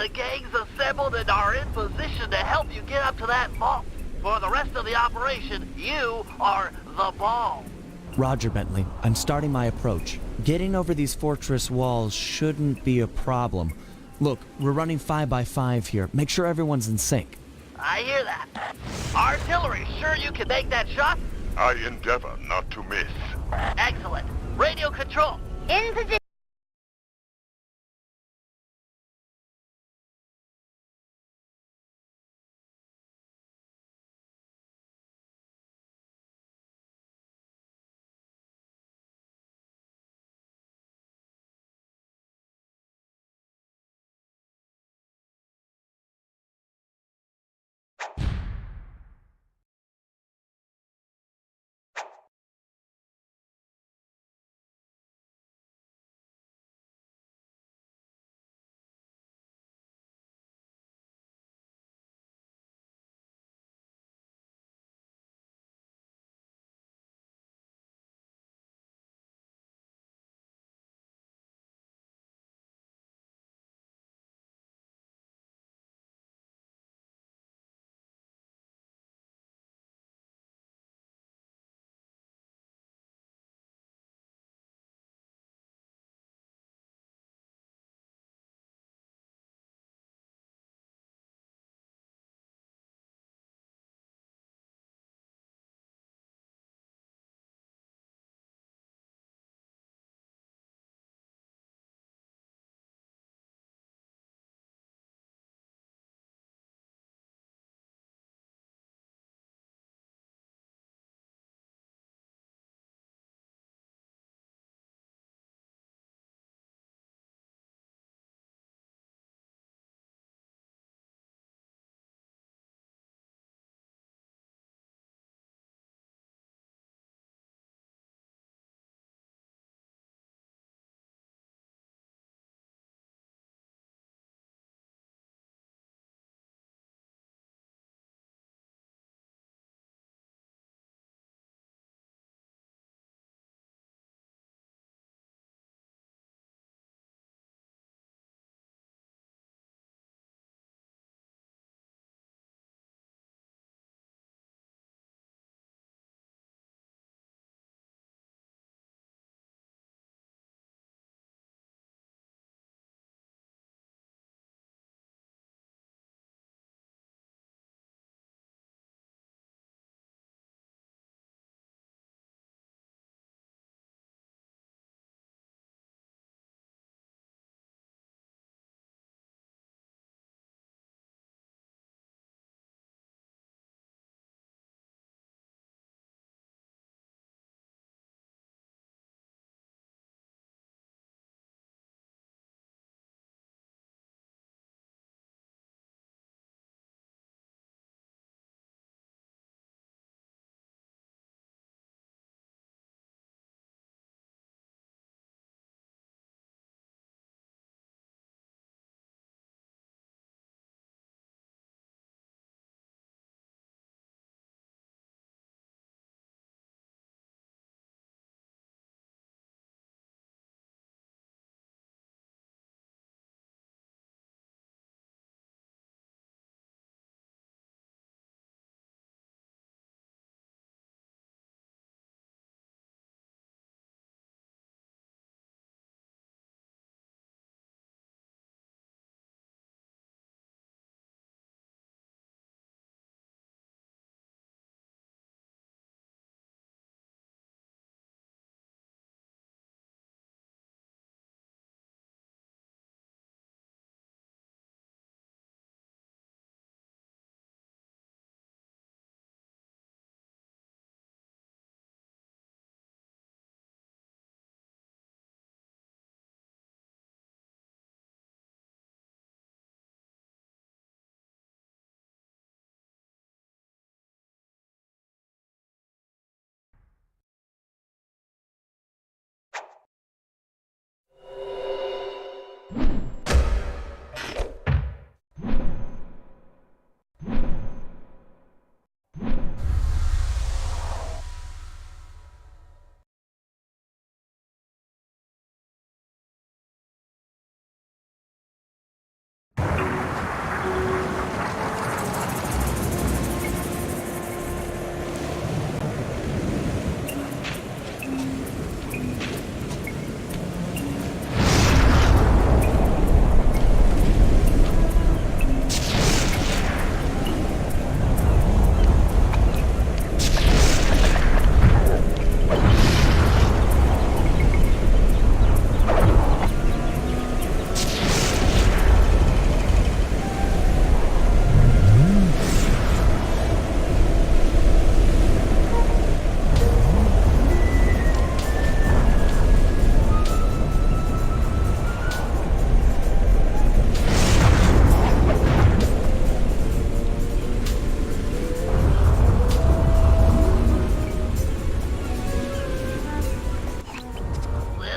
The gang's assembled and are in position to help you get up to that vault. For the rest of the operation, you are the ball. Roger, Bentley. I'm starting my approach. Getting over these fortress walls shouldn't be a problem. Look, we're running 5 by 5 here. Make sure everyone's in sync. I hear that. Artillery, sure you can make that shot? I endeavor not to miss. Excellent. Radio control. In position.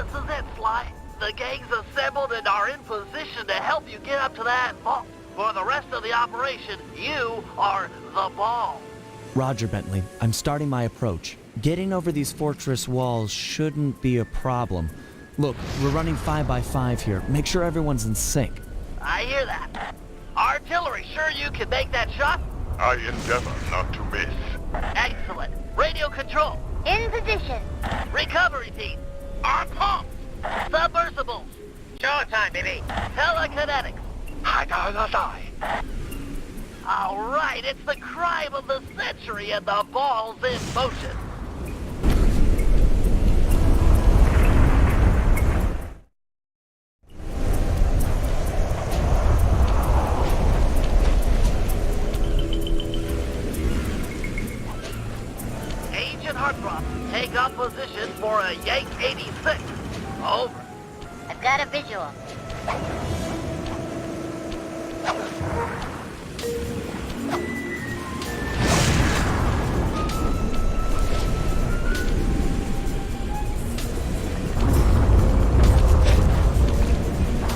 This is it, Sly. The gang's assembled and are in position to help you get up to that vault. For the rest of the operation, you are the ball. Roger, Bentley. I'm starting my approach. Getting over these fortress walls shouldn't be a problem. Look, we're running 5 by 5 here. Make sure everyone's in sync. I hear that. Artillery, sure you can make that shot? I endeavor not to miss. Excellent. Radio control. In position. Recovery team. On pump. Submersibles. Showtime, baby. Telekinetics. All right, it's the crime of the century and the ball's in motion. Agent Heartthrob, take up position for a Yank 86. Over. I've got a visual.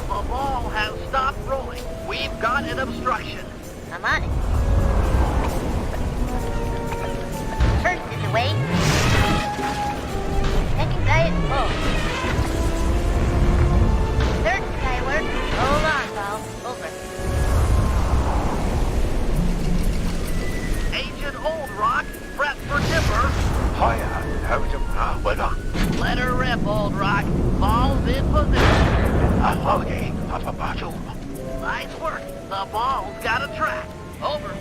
The ball has stopped rolling. We've got an obstruction. I'm on it. First is away. Second guy is full. Third skyward. Hold on, Paul. Over. Agent Old Rock, prep for timber. Let her rip, Old Rock. Ball's in position. Nice work. The ball's got a track. Over.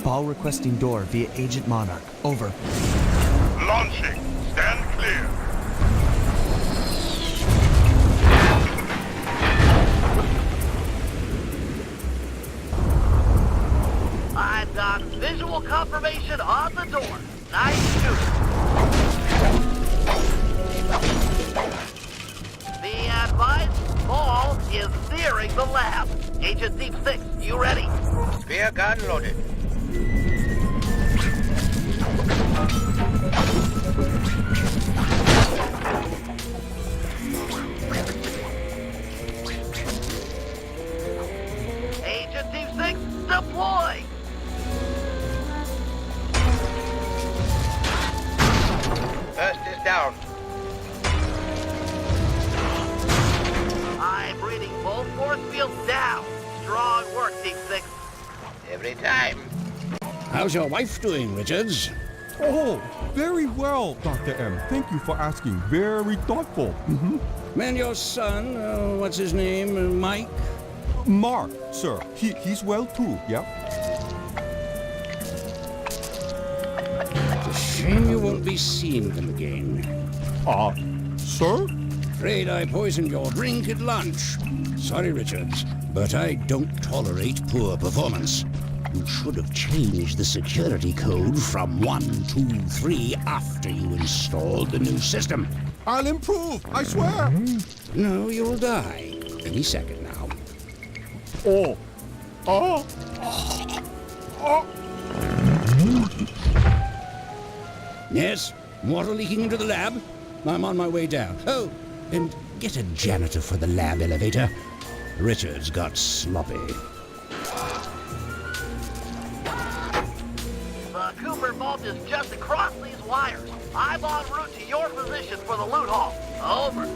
Ball requesting door via Agent Monarch. Over. Launching. Stand clear. I've got visual confirmation on the door. Nice shooting. Be advised, ball is nearing the lab. Agent Deep 6, you ready? Spear gun loaded. Agent Deep 6, deploy! First is down. I'm reading both force fields down. Strong work, Deep 6. Every time. How's your wife doing, Richards? Oh, very well, Dr. M. Thank you for asking. Very thoughtful. And your son, what's his name, Mike? Mark, sir. He's well too, yeah? It's a shame you won't be seeing them again. Sir? Afraid I poisoned your drink at lunch. Sorry, Richards, but I don't tolerate poor performance. You should have changed the security code from 123 after you installed the new system. I'll improve, I swear. No, you'll die. Any second now. Yes? Water leaking into the lab? I'm on my way down. Oh, and get a janitor for the lab elevator. Richards got sloppy. The Cooper vault is just across these wires. I'm en route to your position for the loot haul. Over.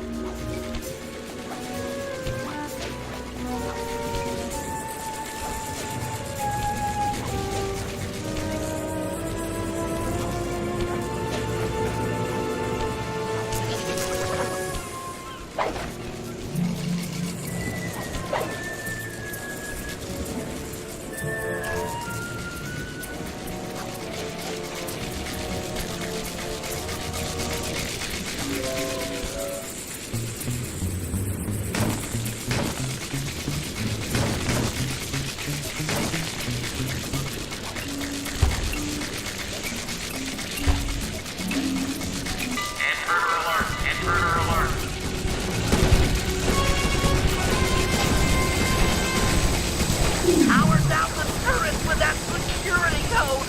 road!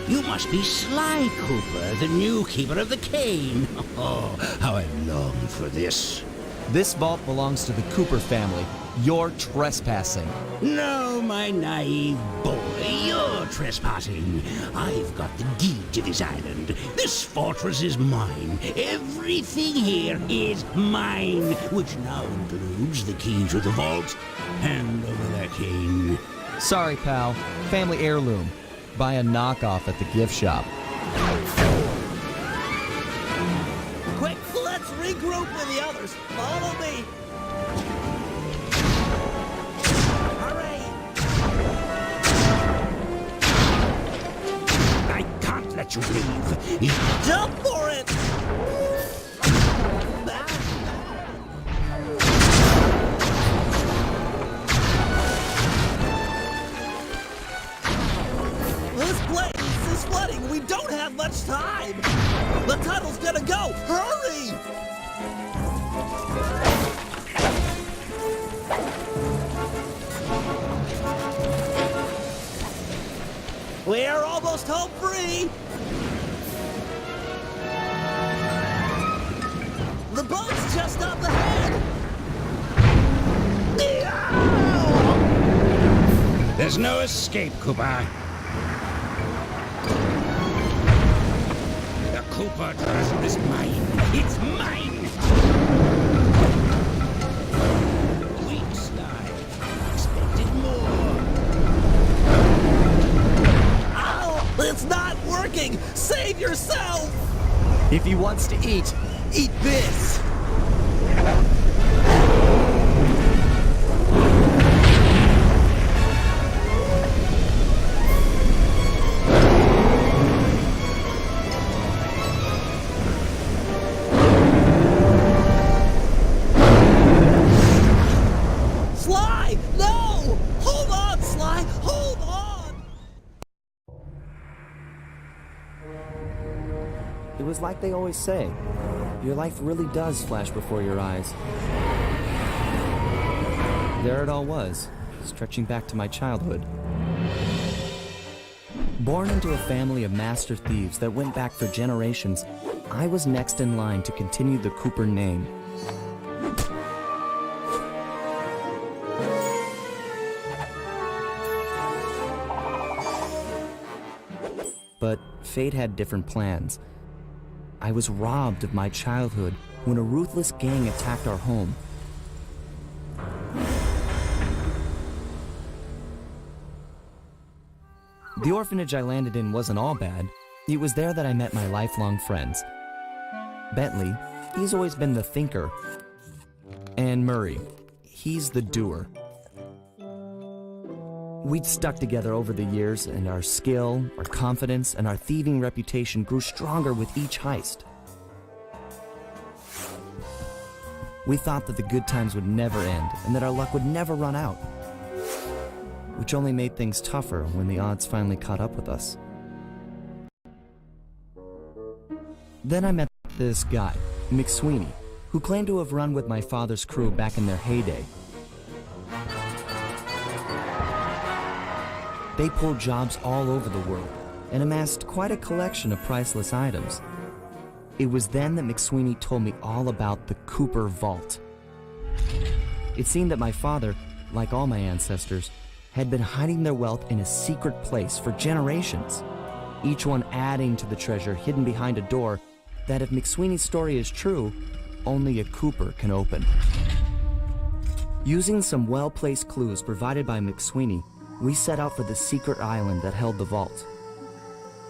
You must be Sly Cooper, the new keeper of the cane. Oh, how I long for this. This vault belongs to the Cooper family. You're trespassing. No, my naive boy, you're trespassing. I've got the deed to this island. This fortress is mine. Everything here is mine, which now includes the key to the vault. Hand over that cane. Sorry, pal. Family heirloom. Buy a knockoff at the gift shop. Quick, let's regroup with the others. Follow me. Hurry! I can't let you leave. Jump for it! This place is flooding. We don't have much time. The tunnel's gonna go. Hurry! We're almost home free. The boat's just up ahead. There's no escape, Cooper. The Cooper treasure is mine. It's mine! Weak Sly. Expected more. Ow! It's not working. Save yourself. If he wants to eat this! Sly! No! Hold on, Sly! Hold on! It was like they always say. Your life really does flash before your eyes. There it all was, stretching back to my childhood. Born into a family of master thieves that went back for generations, I was next in line to continue the Cooper name. But fate had different plans. I was robbed of my childhood when a ruthless gang attacked our home. The orphanage I landed in wasn't all bad. It was there that I met my lifelong friends. Bentley, he's always been the thinker. And Murray, he's the doer. We'd stuck together over the years, and our skill, our confidence, and our thieving reputation grew stronger with each heist. We thought that the good times would never end, and that our luck would never run out. Which only made things tougher when the odds finally caught up with us. Then I met this guy, McSweeney, who claimed to have run with my father's crew back in their heyday. They pulled jobs all over the world and amassed quite a collection of priceless items. It was then that McSweeney told me all about the Cooper Vault. It seemed that my father, like all my ancestors, had been hiding their wealth in a secret place for generations, each one adding to the treasure hidden behind a door that, if McSweeney's story is true, only a Cooper can open. Using some well-placed clues provided by McSweeney, we set out for the secret island that held the vault.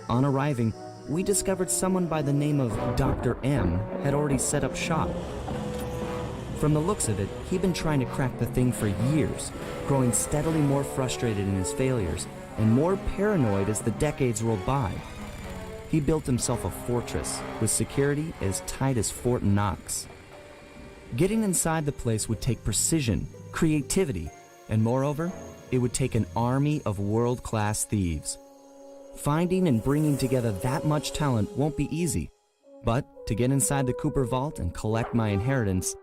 On arriving, we discovered someone by the name of Dr. M had already set up shop. From the looks of it, he'd been trying to crack the thing for years, growing steadily more frustrated in his failures and more paranoid as the decades rolled by. He built himself a fortress with security as tight as Fort Knox. Getting inside the place would take precision, creativity, and moreover, it would take an army of world-class thieves. Finding and bringing together that much talent won't be easy, but to get inside the Cooper Vault and collect my inheritance,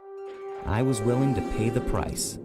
I was willing to pay the price.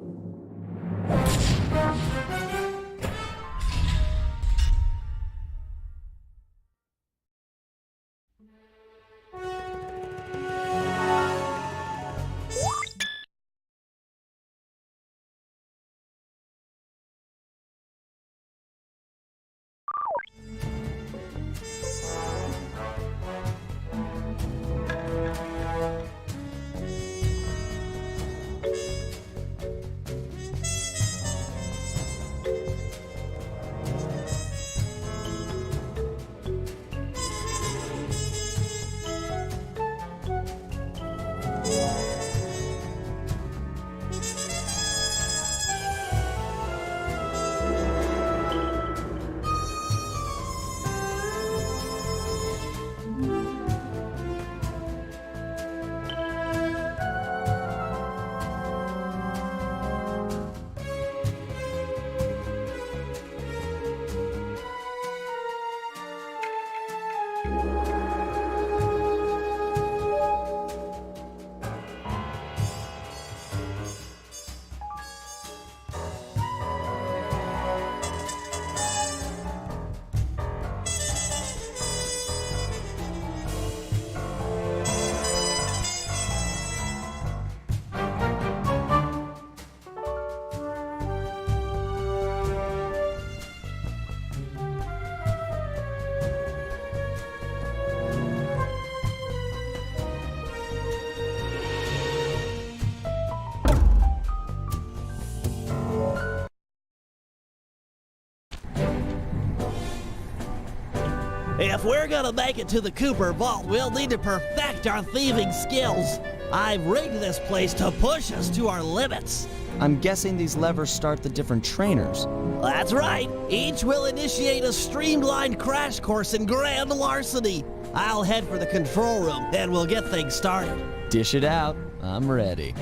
If we're gonna make it to the Cooper Vault, we'll need to perfect our thieving skills. I've rigged this place to push us to our limits. I'm guessing these levers start the different trainers. That's right. Each will initiate a streamlined crash course in grand larceny. I'll head for the control room, and we'll get things started. Dish it out. I'm ready.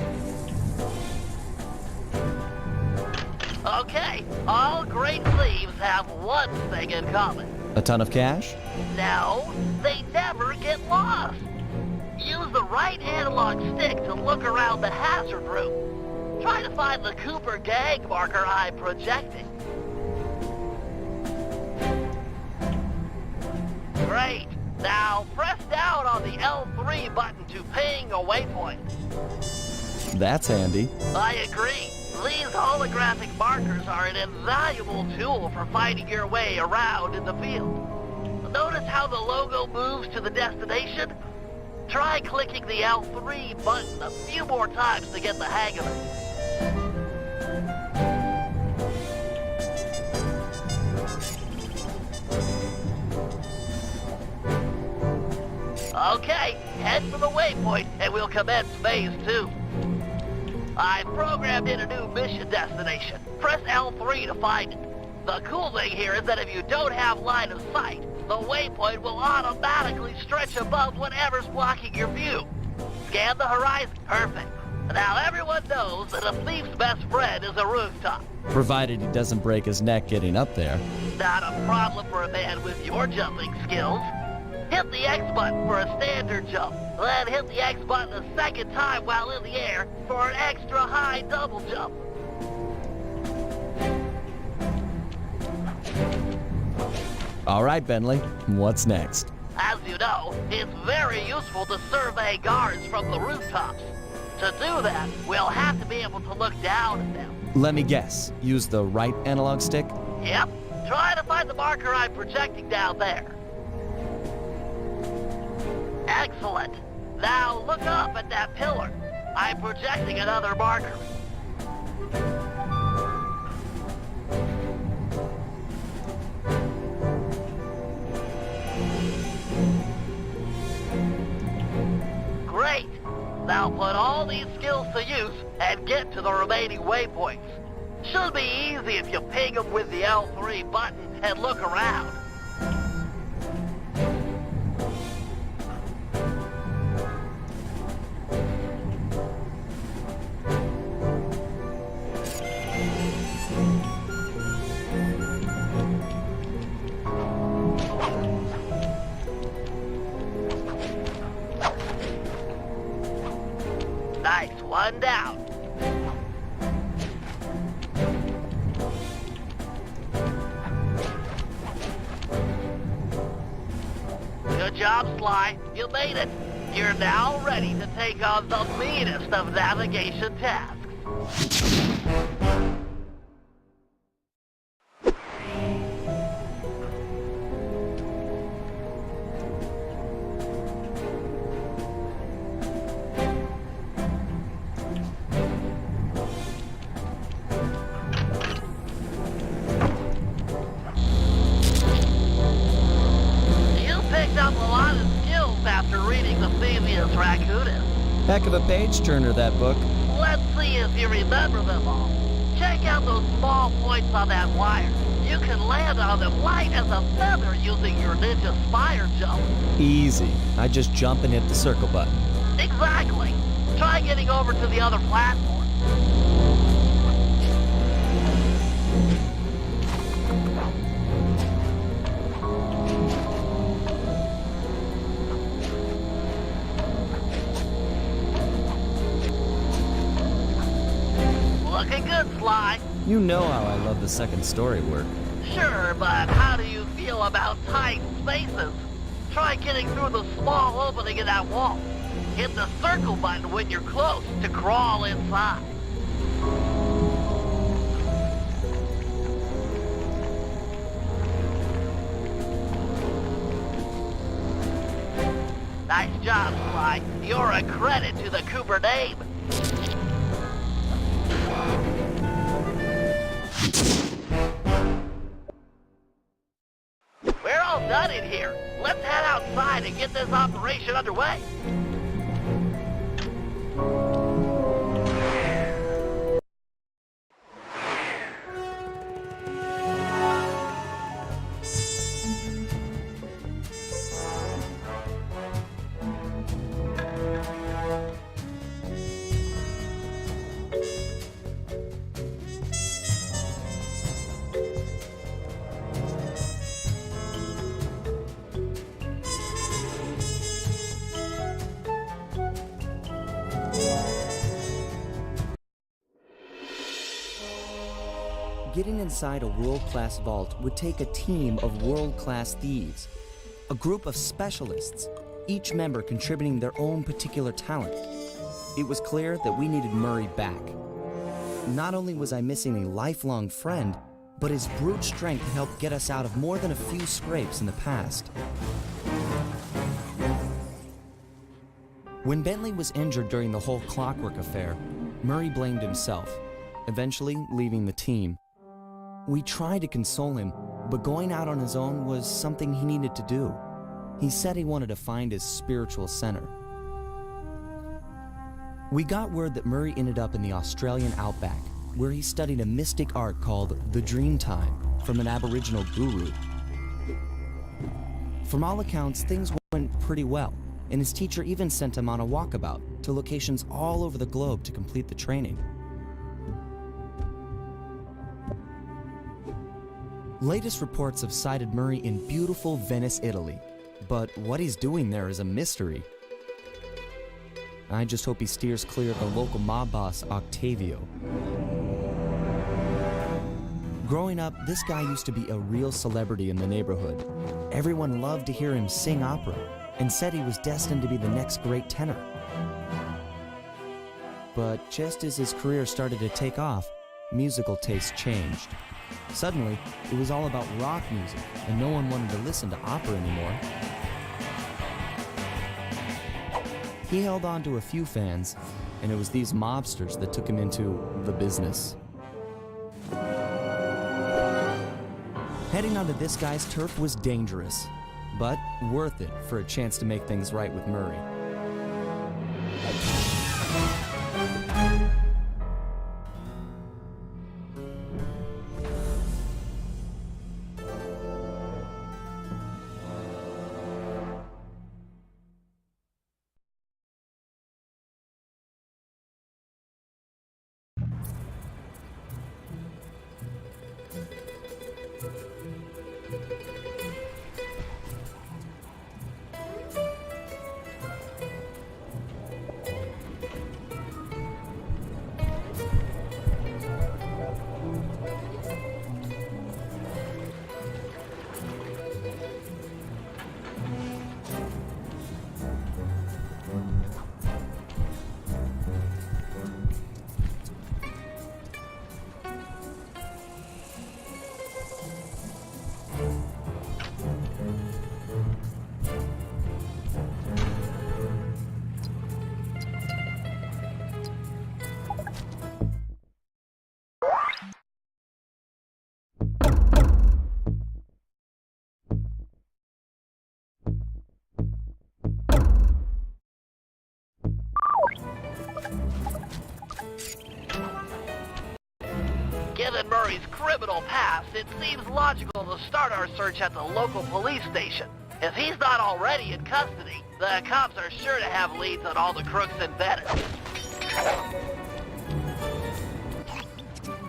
Okay, all great thieves have one thing in common. A ton of cash? No, they never get lost. Use the right analog stick to look around the hazard room. Try to find the Cooper gang marker I'm projecting. Great. Now press down on the L3 button to ping a waypoint. That's handy. I agree. These holographic markers are an invaluable tool for finding your way around in the field. Notice how the logo moves to the destination? Try clicking the L3 button a few more times to get the hang of it. Okay, head for the waypoint and we'll commence phase 2. I've programmed in a new mission destination. Press L3 to find it. The cool thing here is that if you don't have line of sight, the waypoint will automatically stretch above whatever's blocking your view. Scan the horizon. Perfect. Now everyone knows that a thief's best friend is a rooftop. Provided he doesn't break his neck getting up there. Not a problem for a man with your jumping skills. Hit the X button for a standard jump. Then hit the X button a second time while in the air for an extra high double jump. All right, Bentley, what's next? As you know, it's very useful to survey guards from the rooftops. To do that, we'll have to be able to look down at them. Let me guess. Use the right analog stick? Yep. Try to find the marker I'm projecting down there. Excellent. Now look up at that pillar. I'm projecting another marker. Great. Now put all these skills to use and get to the remaining waypoints. Should be easy if you ping them with the L3 button and look around. Nice, one down. Good job, Sly. You made it. You're now ready to take on the meanest of navigation tasks. Up a lot of skills after reading the Thieves Raccoonus. Heck of a page-turner, that book. Let's see if you remember them all. Check out those small points on that wire. You can land on them light as a feather using your ninja spire jump. Easy. I just jump and hit the circle button. Exactly. Try getting over to the other platform. Looking good, Sly. You know how I love the second story work. Sure, but how do you feel about tight spaces? Try getting through the small opening in that wall. Hit the circle button when you're close to crawl inside. Nice job, Sly. You're a credit to the Cooper name. We're all done in here. Let's head outside and get this operation underway. Getting inside a world-class vault would take a team of world-class thieves, a group of specialists, each member contributing their own particular talent. It was clear that we needed Murray back. Not only was I missing a lifelong friend, but his brute strength had helped get us out of more than a few scrapes in the past. When Bentley was injured during the whole Clockwork affair, Murray blamed himself, eventually leaving the team. We tried to console him, but going out on his own was something he needed to do. He said he wanted to find his spiritual center. We got word that Murray ended up in the Australian outback, where he studied a mystic art called the Dreamtime from an Aboriginal guru. From all accounts, things went pretty well, and his teacher even sent him on a walkabout to locations all over the globe to complete the training. Latest reports have cited Murray in beautiful Venice, Italy, but what he's doing there is a mystery. I just hope he steers clear of the local mob boss, Octavio. Growing up, this guy used to be a real celebrity in the neighborhood. Everyone loved to hear him sing opera and said he was destined to be the next great tenor. But just as his career started to take off, musical tastes changed. Suddenly, it was all about rock music, and no one wanted to listen to opera anymore. He held on to a few fans, and it was these mobsters that took him into the business. Heading onto this guy's turf was dangerous, but worth it for a chance to make things right with Murray. Given Murray's criminal past, it seems logical to start our search at the local police station. If he's not already in custody, the cops are sure to have leads on all the crooks in Venice.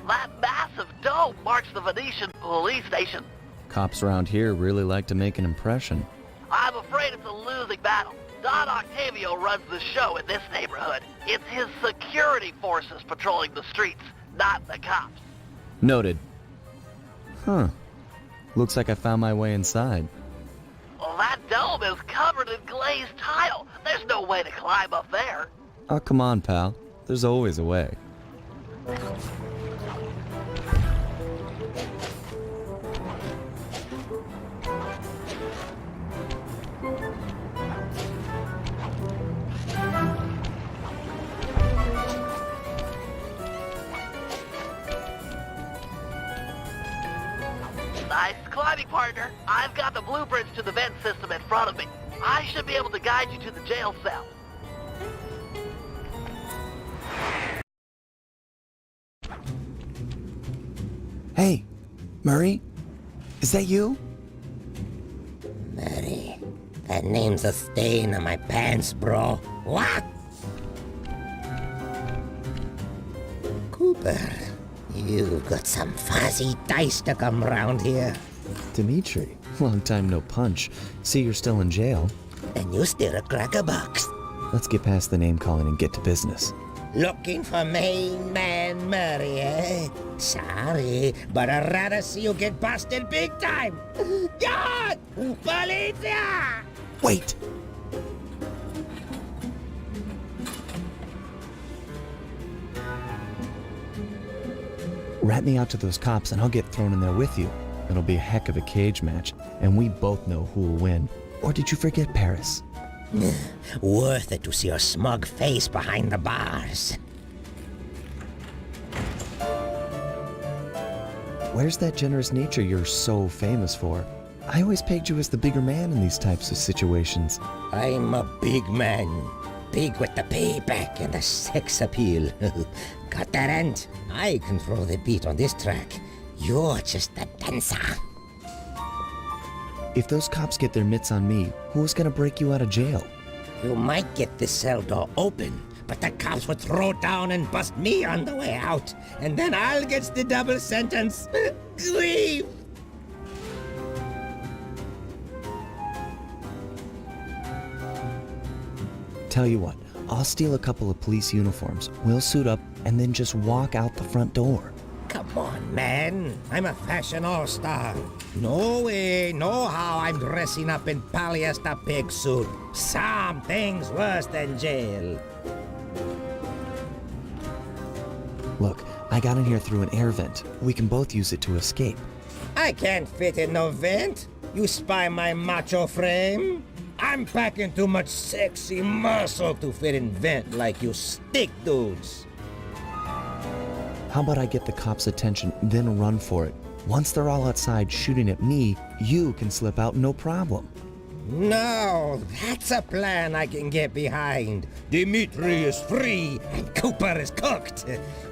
That massive dome marks the Venetian police station. Cops around here really like to make an impression. I'm afraid it's a losing battle. Don Octavio runs the show in this neighborhood. It's his security forces patrolling the streets, not the cops. Noted. Huh. Looks like I found my way inside. Well, that dome is covered in glazed tile. There's no way to climb up there. Oh, come on, pal. There's always a way. Nice climbing, partner. I've got the blueprints to the vent system in front of me. I should be able to guide you to the jail cell. Hey, Murray? Is that you? Murray, that name's a stain on my pants, bro. What? Cooper, you've got some fuzzy dice to come round here. Dimitri, long time no punch. See, you're still in jail. And you still a crackerbox. Let's get past the name calling and get to business. Looking for main man Murray, eh? Sorry, but I'd rather see you get busted big time. God! Policia! Wait! Rat me out to those cops and I'll get thrown in there with you. It'll be a heck of a cage match, and we both know who'll win. Or did you forget Paris? Worth it to see your smug face behind the bars. Where's that generous nature you're so famous for? I always pegged you as the bigger man in these types of situations. I'm a big man. Big with the payback and the sex appeal. Got that end? I control the beat on this track. You're just a dancer. If those cops get their mitts on me, who's gonna break you out of jail? You might get the cell door open, but the cops would throw down and bust me on the way out. And then I'll get the double sentence. Grief! Tell you what, I'll steal a couple of police uniforms. We'll suit up and then just walk out the front door. Come on, man. I'm a fashion all-star. No way, no how I'm dressing up in polyester pig suit. Something's worse than jail. Look, I got in here through an air vent. We can both use it to escape. I can't fit in no vent. You spy my macho frame? I'm packing too much sexy muscle to fit in vent like you stick dudes. How about I get the cops' attention, then run for it? Once they're all outside shooting at me, you can slip out no problem. No, that's a plan I can get behind. Dimitri is free and Cooper is cooked.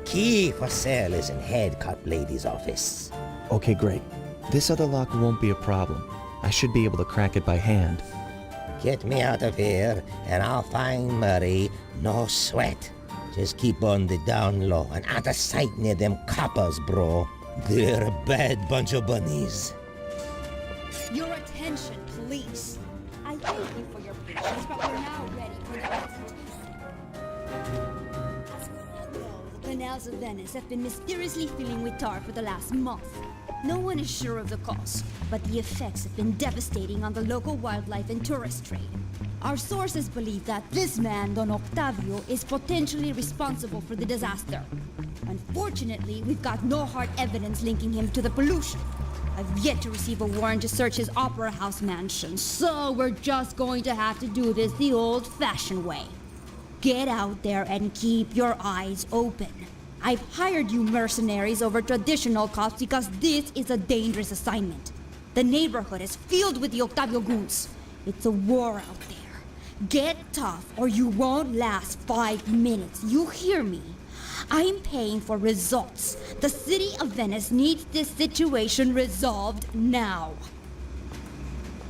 Key for sale is in head cop lady's office. Okay, great. This other lock won't be a problem. I should be able to crack it by hand. Get me out of here and I'll find Murray. No sweat. Just keep on the down low and out of sight near them coppers, bro. They're a bad bunch of bunnies. Your attention, police. I thank you for your patience, but we're now ready for the presentation. As we all know, the canals of Venice have been mysteriously filling with tar for the last month. No one is sure of the cause, but the effects have been devastating on the local wildlife and tourist trade. Our sources believe that this man, Don Octavio, is potentially responsible for the disaster. Unfortunately, we've got no hard evidence linking him to the pollution. I've yet to receive a warrant to search his Opera House mansion, so we're just going to have to do this the old-fashioned way. Get out there and keep your eyes open. I've hired you mercenaries over traditional cops because this is a dangerous assignment. The neighborhood is filled with the Octavio goons. It's a war out there. Get tough or you won't last 5 minutes. You hear me? I'm paying for results. The city of Venice needs this situation resolved now.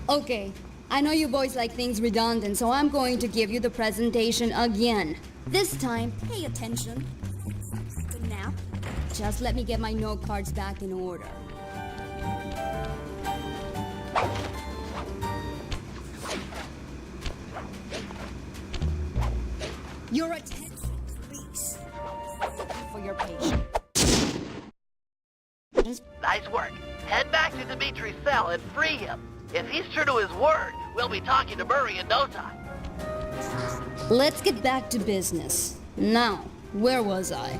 Okay, I know you boys like things redundant, so I'm going to give you the presentation again. This time, pay attention. But now, just let me get my note cards back in order. Your attention, please. For your patience. Nice work. Head back to Dimitri's cell and free him. If he's true to his word, we'll be talking to Murray in no time. Let's get back to business. Now, where was I?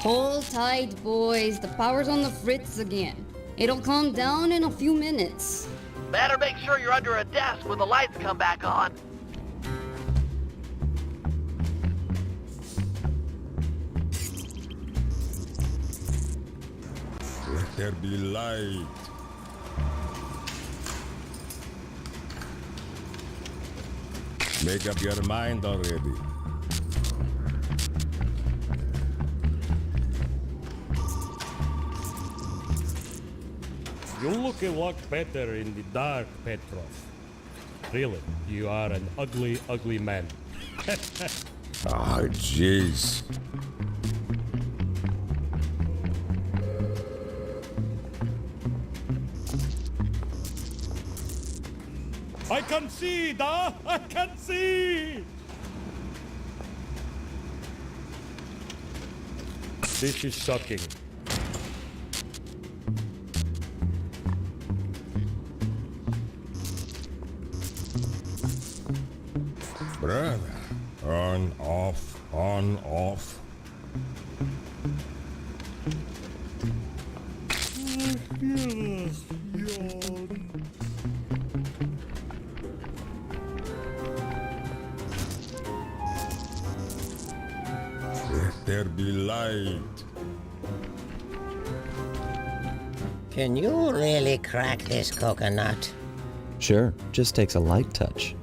Hold tight, boys. The power's on the fritz again. It'll calm down in a few minutes. Better make sure you're under a desk when the lights come back on. Let there be light. Make up your mind already. You look a lot better in the dark, Petrov. Really, you are an ugly, ugly man. Ah, jeez. I can see, da! I can see! This is shocking. Brother, on, off, on, off. Let there be light. Can you really crack this coconut? Sure, just takes a light touch.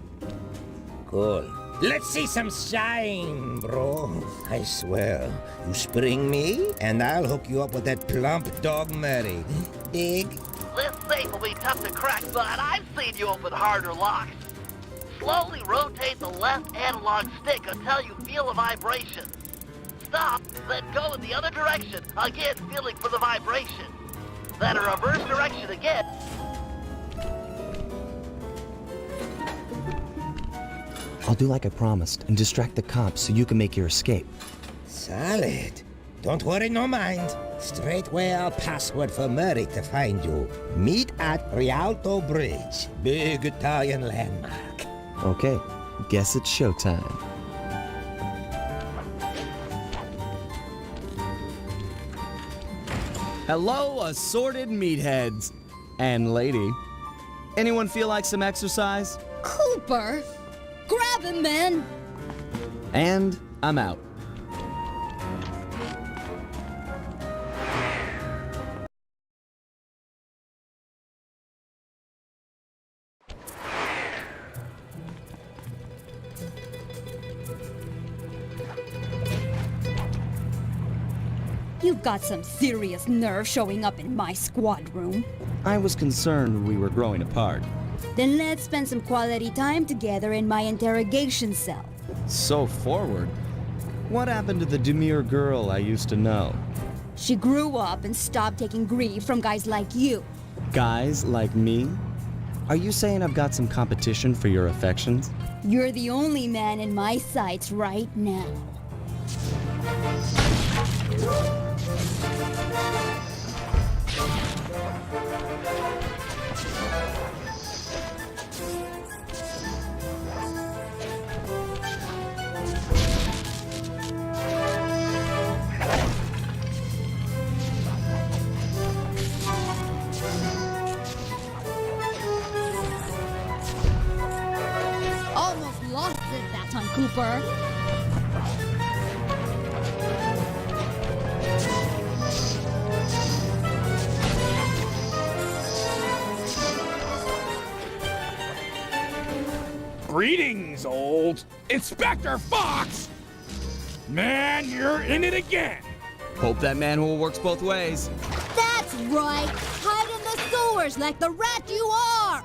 Cool. Let's see some shine, bro. I swear, you spring me, and I'll hook you up with that plump dog Murray. Dig? This safe will be tough to crack, but I've seen you open harder locks. Slowly rotate the left analog stick until you feel a vibration. Stop, then go in the other direction, again feeling for the vibration. Then a reverse direction again. I'll do like I promised and distract the cops so you can make your escape. Solid. Don't worry, no mind. Straightway I'll password for Murray to find you. Meet at Rialto Bridge. Big Italian landmark. Okay, guess it's showtime. Hello, assorted meatheads. And lady. Anyone feel like some exercise? Cooper! Grab him, man! And I'm out. You've got some serious nerve showing up in my squad room. I was concerned we were growing apart. Then let's spend some quality time together in my interrogation cell. So forward. What happened to the demure girl I used to know? She grew up and stopped taking grief from guys like you. Guys like me? Are you saying I've got some competition for your affections? You're the only man in my sights right now. Almost lost it that time, Cooper. Greetings, old Inspector Fox! Man, you're in it again! Hope that manhole works both ways. That's right! Hide in the sewers like the rat you are!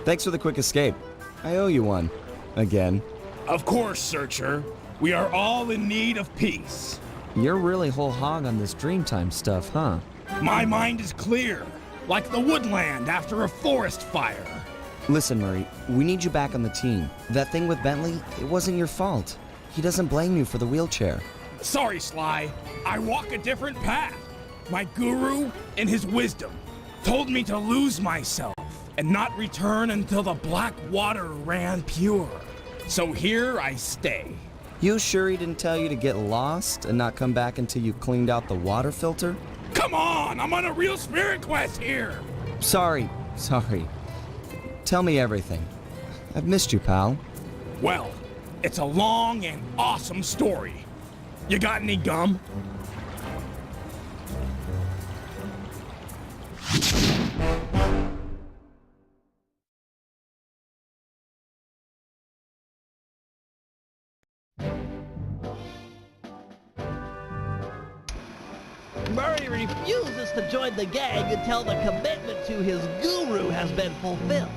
Thanks for the quick escape. I owe you one. Again. Of course, Searcher. We are all in need of peace. You're really whole hog on this Dreamtime stuff, huh? My mind is clear, like the woodland after a forest fire. Listen, Murray, we need you back on the team. That thing with Bentley, it wasn't your fault. He doesn't blame you for the wheelchair. Sorry, Sly. I walk a different path. My guru, in his wisdom, told me to lose myself and not return until the black water ran pure. So here I stay. You sure he didn't tell you to get lost and not come back until you cleaned out the water filter? Come on, I'm on a real spirit quest here. Sorry. Tell me everything. I've missed you, pal. Well, it's a long and awesome story. You got any gum? Murray refuses to join the gang until the commitment to his guru has been fulfilled.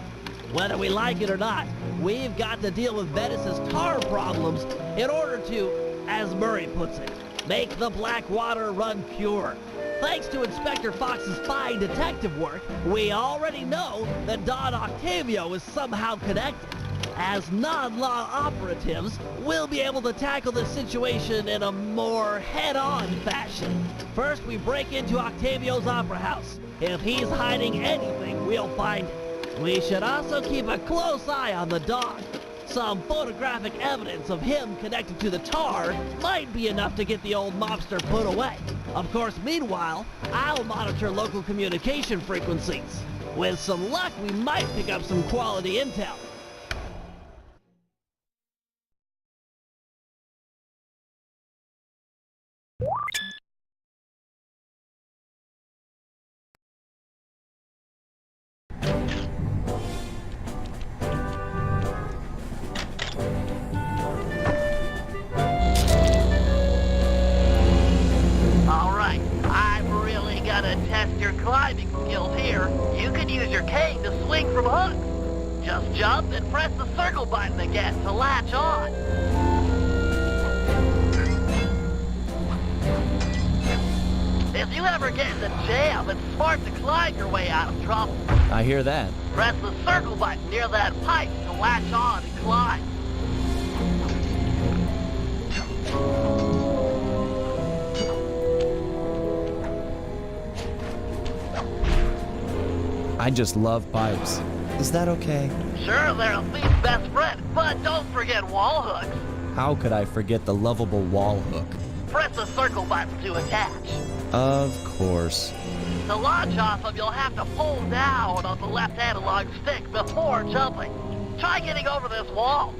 Whether we like it or not, we've got to deal with Venice's tar problems in order to, as Murray puts it, make the black water run pure. Thanks to Inspector Fox's fine detective work, we already know that Don Octavio is somehow connected. As non-law operatives, we'll be able to tackle the situation in a more head-on fashion. First, we break into Octavio's opera house. If he's hiding anything, we'll find it. We should also keep a close eye on the dog. Some photographic evidence of him connected to the tar might be enough to get the old mobster put away. Of course, meanwhile, I'll monitor local communication frequencies. With some luck, we might pick up some quality intel. Test your climbing skills here. You can use your cane to swing from hooks. Just jump and press the circle button again to latch on. If you ever get in a jam, it's smart to climb your way out of trouble. I hear that. Press the circle button near that pipe to latch on and climb. I just love pipes. Is that okay? Sure, they're a thief's best friend, but don't forget wall hooks. How could I forget the lovable wall hook? Press the circle button to attach. Of course. To launch off of, you'll have to pull down on the left analog stick before jumping. Try getting over this wall.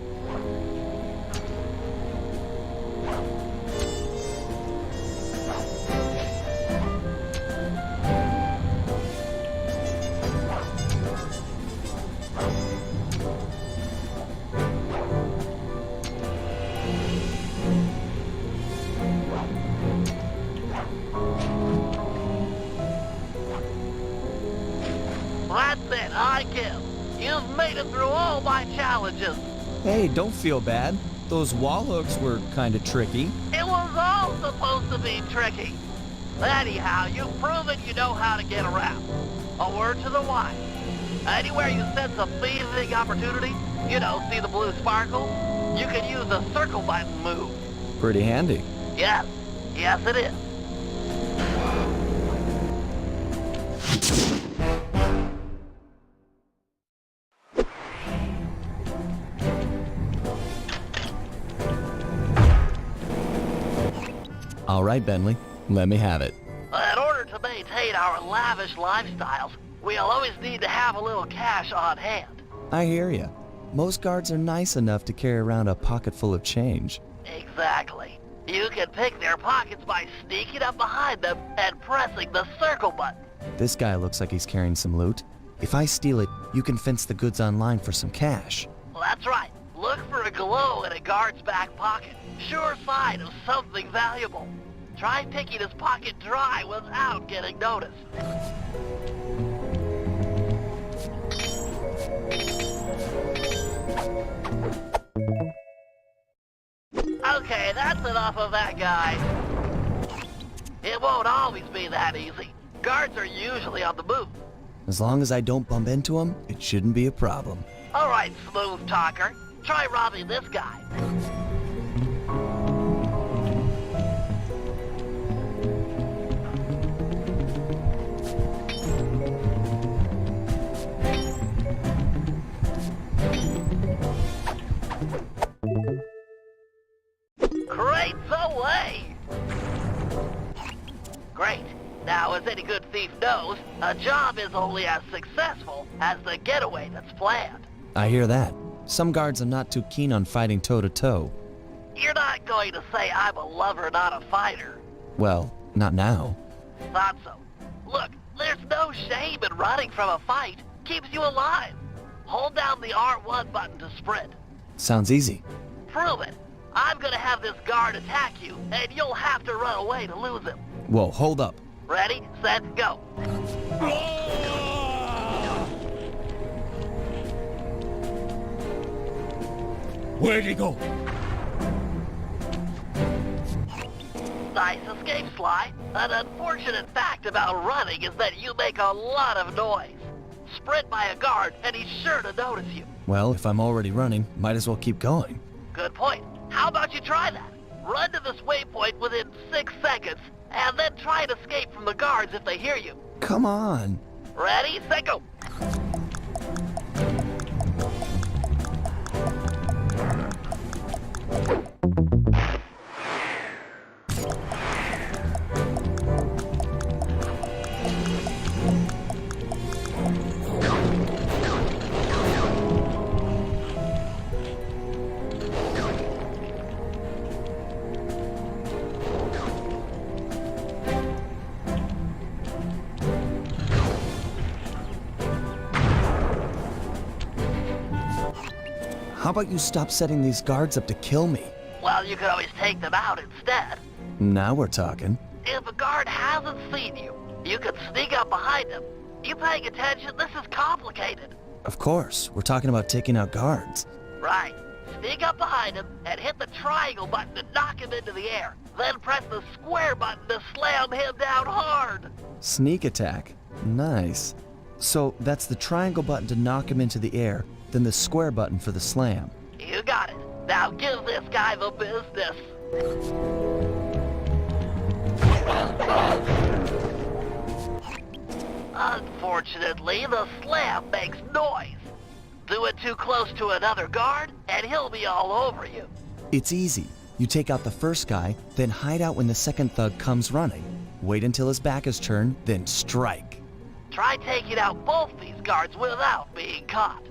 That's it, I give. You've made it through all my challenges. Hey, don't feel bad. Those wall hooks were kinda tricky. It was all supposed to be tricky. Anyhow, you've proven you know how to get around. A word to the wise. Anywhere you sense a thieving opportunity, see the blue sparkle, you can use the circle button move. Pretty handy. Yes, it is. All right, Bentley, let me have it. In order to maintain our lavish lifestyles, we'll always need to have a little cash on hand. I hear ya. Most guards are nice enough to carry around a pocket full of change. Exactly. You can pick their pockets by sneaking up behind them and pressing the circle button. This guy looks like he's carrying some loot. If I steal it, you can fence the goods online for some cash. Well, that's right. Look for a glow in a guard's back pocket. Sure sign of something valuable. Try picking his pocket dry without getting noticed. Okay, that's enough of that guy. It won't always be that easy. Guards are usually on the move. As long as I don't bump into him, it shouldn't be a problem. All right, smooth talker. Try robbing this guy. Crates away! Great. Now, as any good thief knows, a job is only as successful as the getaway that's planned. I hear that. Some guards are not too keen on fighting toe-to-toe. You're not going to say I'm a lover, not a fighter. Well, not now. Thought so. Look, there's no shame in running from a fight. Keeps you alive. Hold down the R1 button to sprint. Sounds easy. Prove it. I'm gonna have this guard attack you, and you'll have to run away to lose him. Whoa, hold up. Ready, set, go. Where'd he go? Nice escape, Sly. An unfortunate fact about running is that you make a lot of noise. Sprint by a guard, and he's sure to notice you. Well, if I'm already running, might as well keep going. Good point. How about you try that? Run to this waypoint within 6 seconds, and then try and escape from the guards if they hear you. Come on. Ready, set, go. How about you stop setting these guards up to kill me? Well, you could always take them out instead. Now we're talking. If a guard hasn't seen you, you could sneak up behind him. You paying attention? This is complicated. Of course, we're talking about taking out guards. Right. Sneak up behind him and hit the triangle button to knock him into the air. Then press the square button to slam him down hard. Sneak attack. Nice. So that's the triangle button to knock him into the air, then the square button for the slam. You got it. Now give this guy the business. Unfortunately, the slam makes noise. Do it too close to another guard, and he'll be all over you. It's easy. You take out the first guy, then hide out when the second thug comes running. Wait until his back is turned, then strike. Try taking out both these guards without being caught.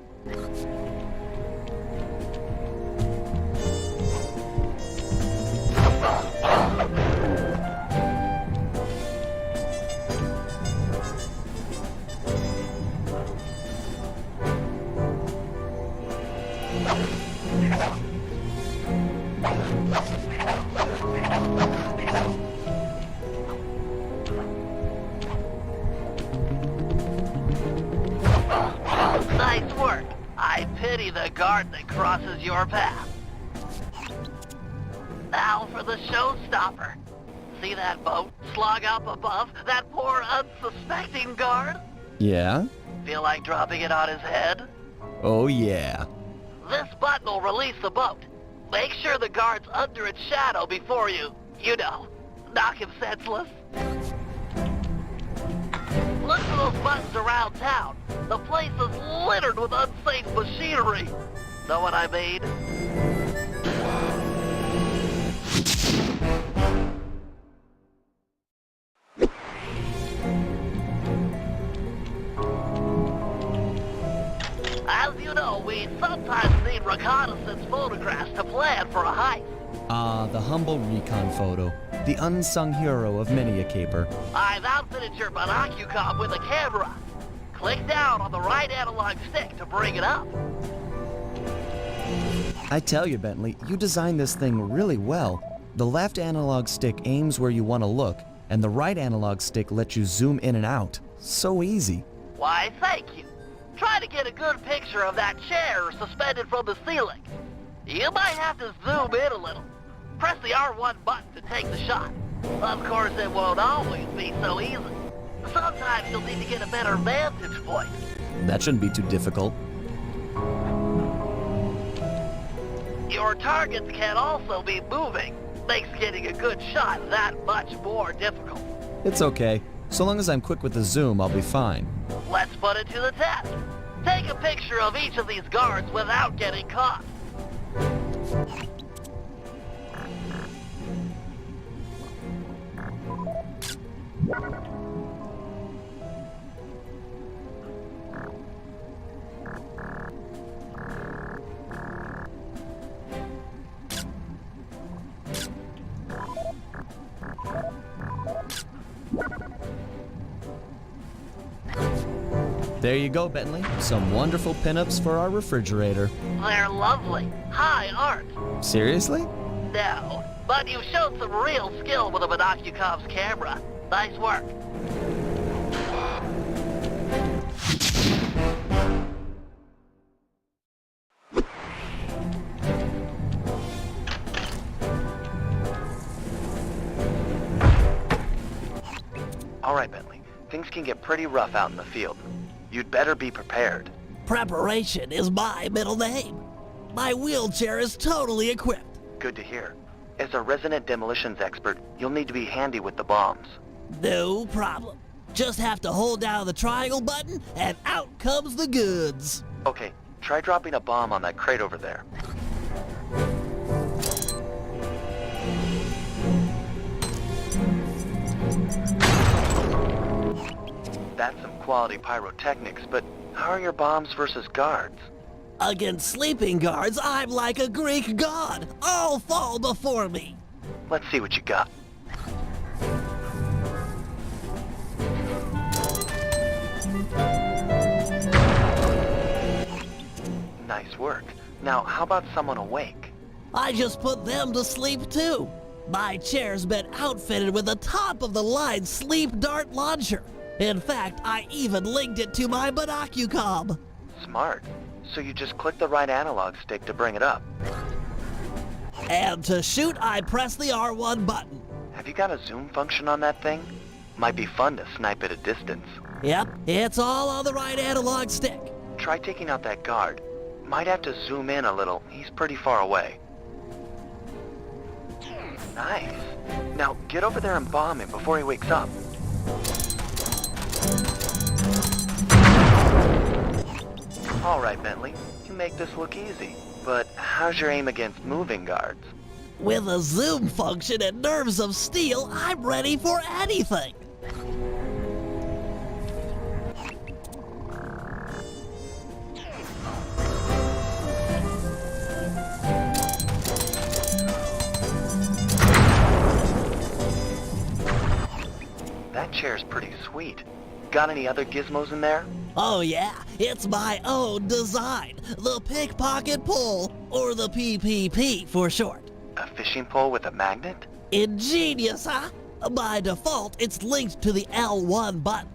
Nice work. I pity the guard that crosses your path. Now for the showstopper. See that boat slung up above that poor unsuspecting guard? Yeah? Feel like dropping it on his head? Oh yeah. This button will release the boat. Make sure the guard's under its shadow before you knock him senseless. Look for those buttons around town. The place is littered with unsafe machinery. Know what I mean? As you know, we sometimes need reconnaissance photographs to plan for a heist. The humble recon photo. The unsung hero of many a caper. I've outfitted your monocucom with a camera. Click down on the right analog stick to bring it up. I tell you, Bentley, you designed this thing really well. The left analog stick aims where you want to look, and the right analog stick lets you zoom in and out. So easy. Why, thank you. Try to get a good picture of that chair suspended from the ceiling. You might have to zoom in a little. Press the R1 button to take the shot. Of course, it won't always be so easy. Sometimes you'll need to get a better vantage point. That shouldn't be too difficult. Your targets can also be moving. Makes getting a good shot that much more difficult. It's okay. So long as I'm quick with the zoom, I'll be fine. Let's put it to the test. Take a picture of each of these guards without getting caught. There you go, Bentley. Some wonderful pinups for our refrigerator. They're lovely. High art. Seriously? No, but you showed some real skill with a Monocucom's camera. Nice work. All right, Bentley. Things can get pretty rough out in the field. You'd better be prepared. Preparation is my middle name. My wheelchair is totally equipped. Good to hear. As a resident demolitions expert, you'll need to be handy with the bombs. No problem. Just have to hold down the triangle button and out comes the goods. Okay, try dropping a bomb on that crate over there. That's some quality pyrotechnics, but how are your bombs versus guards? Against sleeping guards, I'm like a Greek god. All fall before me. Let's see what you got. Nice work. Now, how about someone awake? I just put them to sleep too. My chair's been outfitted with a top-of-the-line sleep dart launcher. In fact, I even linked it to my Monocucom. Smart. So you just click the right analog stick to bring it up. And to shoot, I press the R1 button. Have you got a zoom function on that thing? Might be fun to snipe at a distance. Yep, it's all on the right analog stick. Try taking out that guard. Might have to zoom in a little. He's pretty far away. Nice. Now get over there and bomb him before he wakes up. All right, Bentley. You make this look easy. But how's your aim against moving guards? With a zoom function and nerves of steel, I'm ready for anything. That chair's pretty sweet. Got any other gizmos in there? Oh yeah, it's my own design. The pickpocket pole, or the PPP for short. A fishing pole with a magnet? Ingenious, huh? By default, it's linked to the L1 button.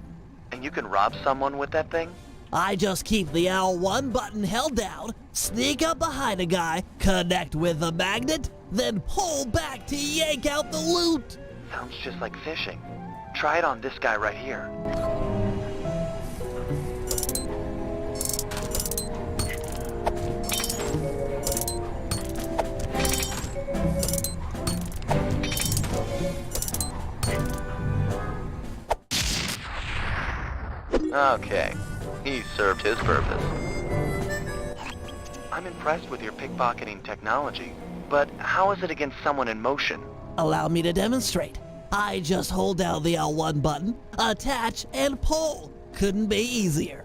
And you can rob someone with that thing? I just keep the L1 button held down, sneak up behind a guy, connect with the magnet, then pull back to yank out the loot. Sounds just like fishing. Try it on this guy right here. Okay, he served his purpose. I'm impressed with your pickpocketing technology, but how is it against someone in motion? Allow me to demonstrate. I just hold down the L1 button, attach, and pull. Couldn't be easier.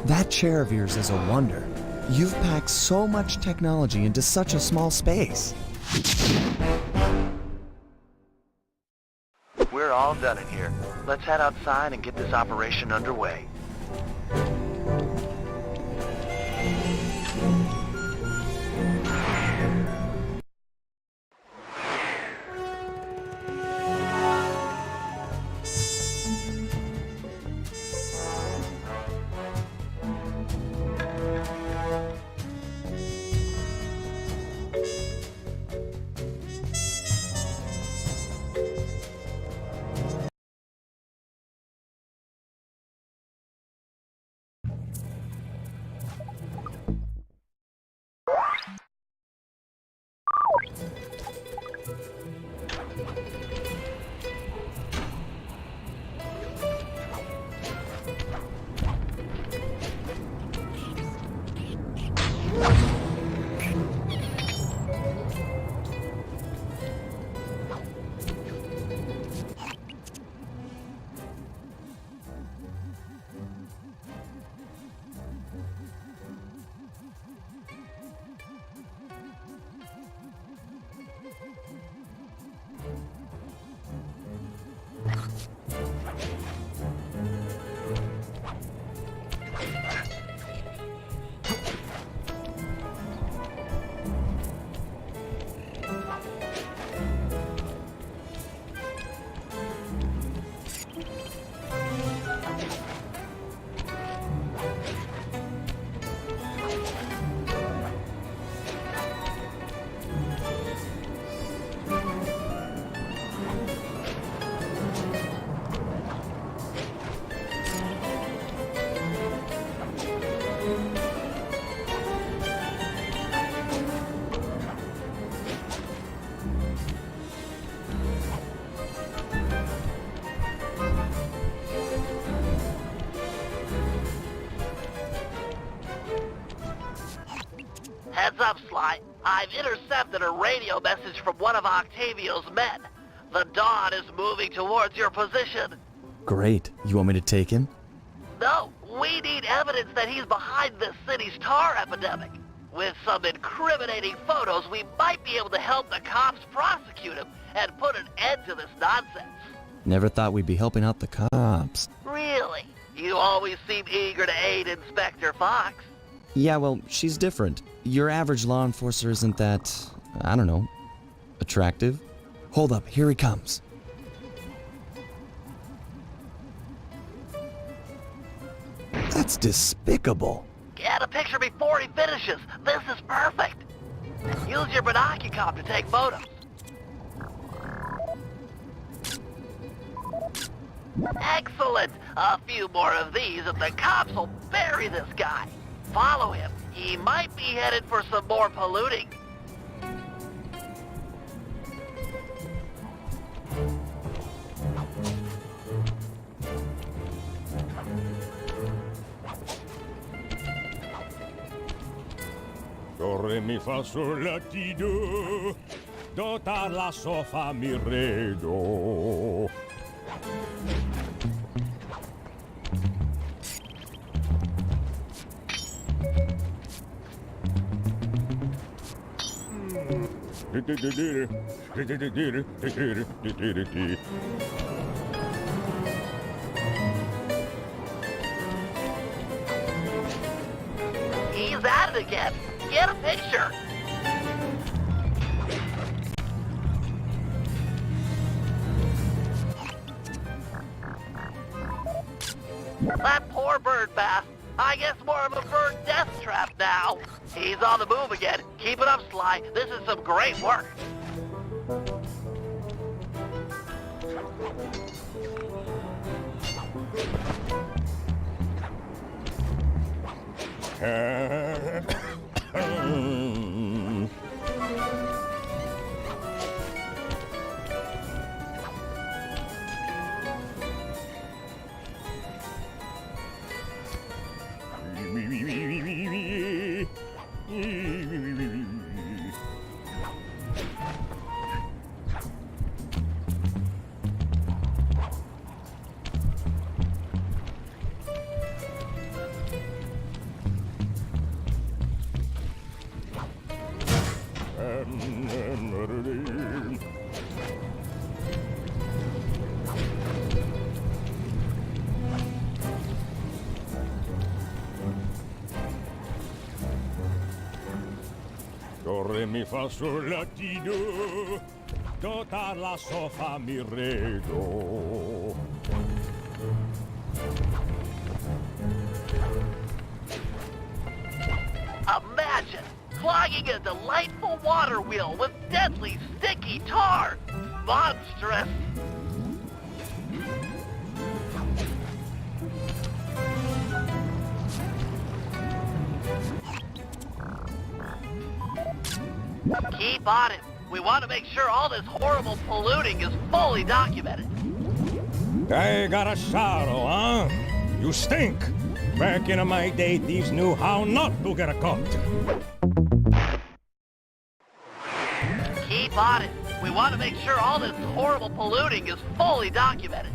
That chair of yours is a wonder. You've packed so much technology into such a small space. We're all done in here. Let's head outside and get this operation underway. Heads up, Sly. I've intercepted a radio message from one of Octavio's men. The Dawn is moving towards your position. Great. You want me to take him? No, we need evidence that he's behind this city's tar epidemic. With some incriminating photos, we might be able to help the cops prosecute him and put an end to this nonsense. Never thought we'd be helping out the cops. Really? You always seem eager to aid Inspector Fox. Yeah, well, she's different. Your average law enforcer isn't that, I don't know, attractive. Hold up, here he comes. That's despicable. Get a picture before he finishes. This is perfect. Use your binocular to take photos. Excellent. A few more of these and the cops will bury this guy. Follow him. He might be headed for some more polluting. Do, re, mi, fa, sol, la, ti, do. Do, ta, la, so, fa, mi, re, do. He's at it again. Get a picture. That poor bird bath. I guess more of a bird death trap now. He's on the move again. Keep it up, Sly. This is some great work. re mi fa sol la ti do, do la so fa mi re do. Imagine clogging a delightful water wheel with deadly sticky tar. Monstrous. Keep on it. We want to make sure all this horrible polluting is fully documented. I got a sorrow, huh? You stink. Back in my day, thieves knew how not to get caught. Keep on it. We want to make sure all this horrible polluting is fully documented.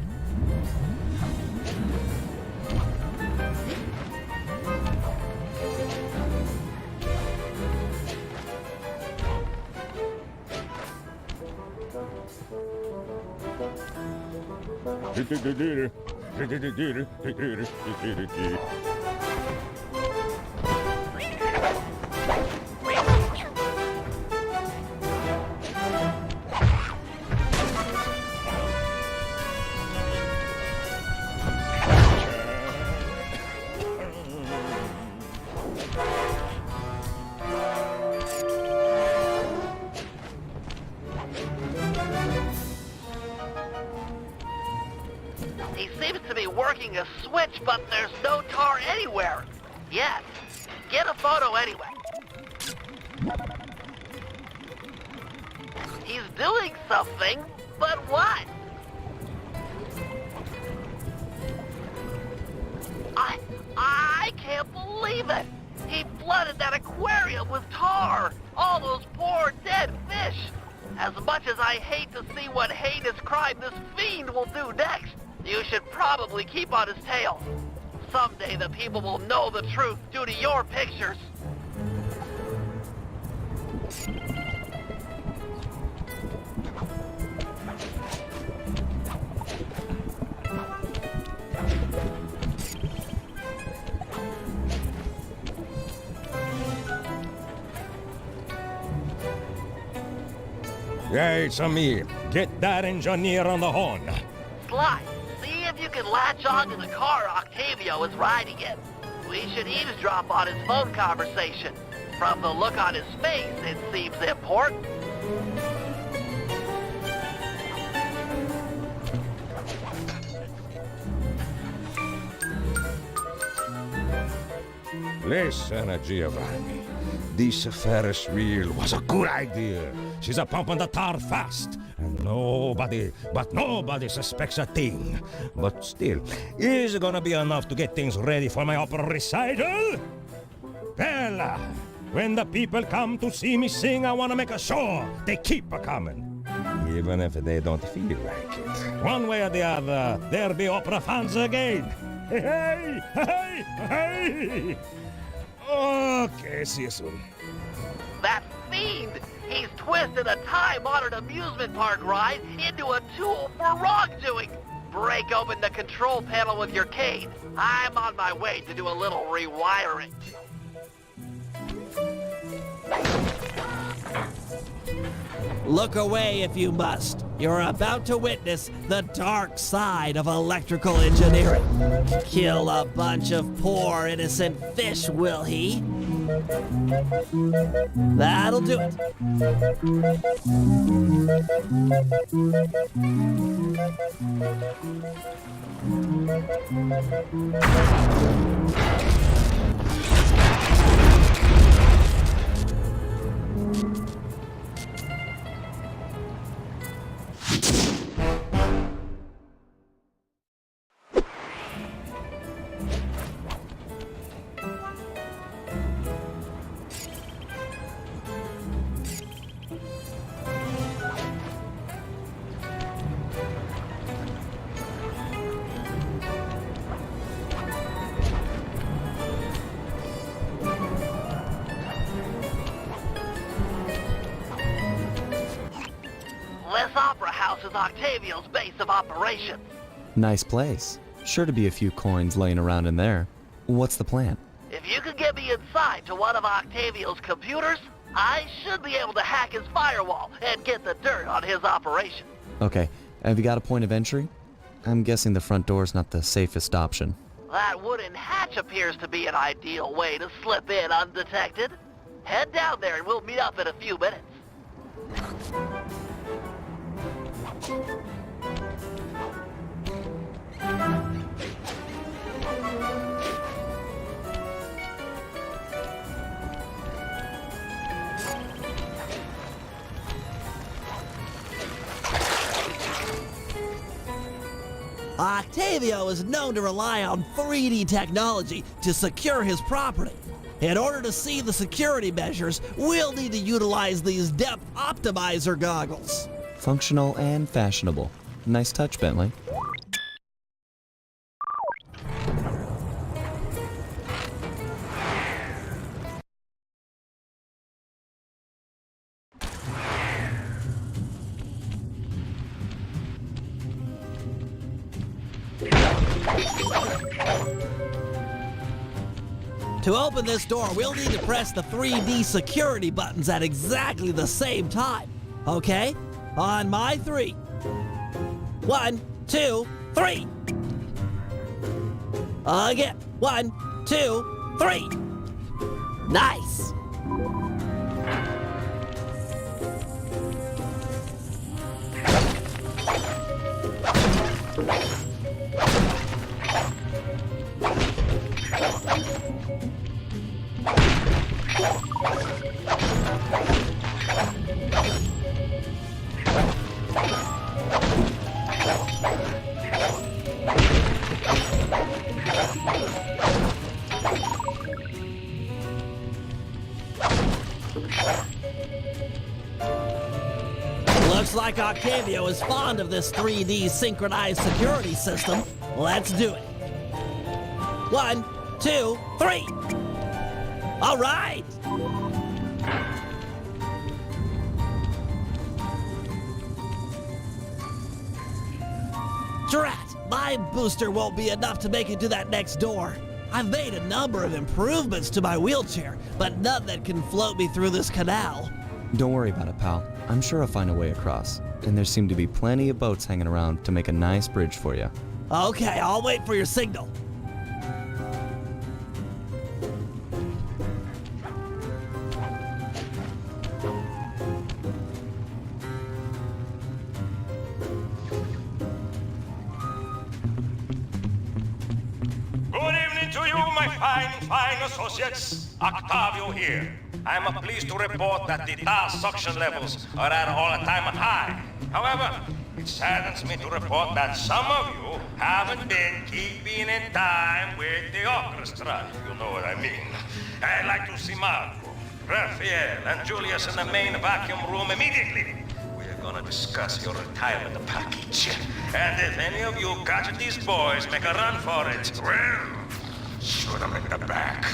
He seems to be working a switch, but there's no tar anywhere. Yet. Get a photo anyway. He's doing something, but what? I can't believe it. He flooded that aquarium with tar. All those poor dead fish. As much as I hate to see what heinous crime this fiend will do next, you should probably keep on his tail. Someday the people will know the truth due to your pictures. Yeah, it's a me. Get that engineer on the horn. Sly, see if you can latch onto the car Octavio is riding in. We should eavesdrop on his phone conversation. From the look on his face, it seems important. Listen, Giovanni. This Ferris wheel was a good idea. She's a pumping the tar fast. And nobody suspects a thing. But still, is it gonna be enough to get things ready for my opera recital? Bella, when the people come to see me sing, I wanna make sure they keep a-coming. Even if they don't feel like it. One way or the other, there'll be opera fans again. Hey, hey, hey, hey! Okay, see you soon. That fiend! He's twisted a time-honored amusement park ride into a tool for wrongdoing! Break open the control panel with your cane. I'm on my way to do a little rewiring. Look away if you must. You're about to witness the dark side of electrical engineering. Kill a bunch of poor innocent fish, will he? That'll do it. This opera house is Octavio's base of operations. Nice place. Sure to be a few coins laying around in there. What's the plan? If you can get me inside to one of Octavio's computers, I should be able to hack his firewall and get the dirt on his operation. Okay, have you got a point of entry? I'm guessing the front door's not the safest option. That wooden hatch appears to be an ideal way to slip in undetected. Head down there and we'll meet up in a few minutes. Octavio is known to rely on 3D technology to secure his property. In order to see the security measures, we'll need to utilize these depth optimizer goggles. Functional and fashionable. Nice touch, Bentley. To open this door, we'll need to press the 3D security buttons at exactly the same time. Okay? On my 3. 1, 2, 3. Again. 1, 2, 3. Nice. Looks like Octavio is fond of this 3D synchronized security system. Let's do it. 1, 2, 3. All right. Drat, my booster won't be enough to make it to that next door. I've made a number of improvements to my wheelchair, but none that can float me through this canal. Don't worry about it, pal. I'm sure I'll find a way across. And there seem to be plenty of boats hanging around to make a nice bridge for you. Okay, I'll wait for your signal. Good evening to you, my fine associates. Octavio here. I'm pleased to report that the tar suction levels are at an all-time high. However, it saddens me to report that some of you haven't been keeping in time with the orchestra, if you know what I mean. I'd like to see Marco, Raphael, and Julius in the main vacuum room immediately. We're gonna discuss your retirement package. And if any of you catch these boys make a run for it, well, shoot them in the back.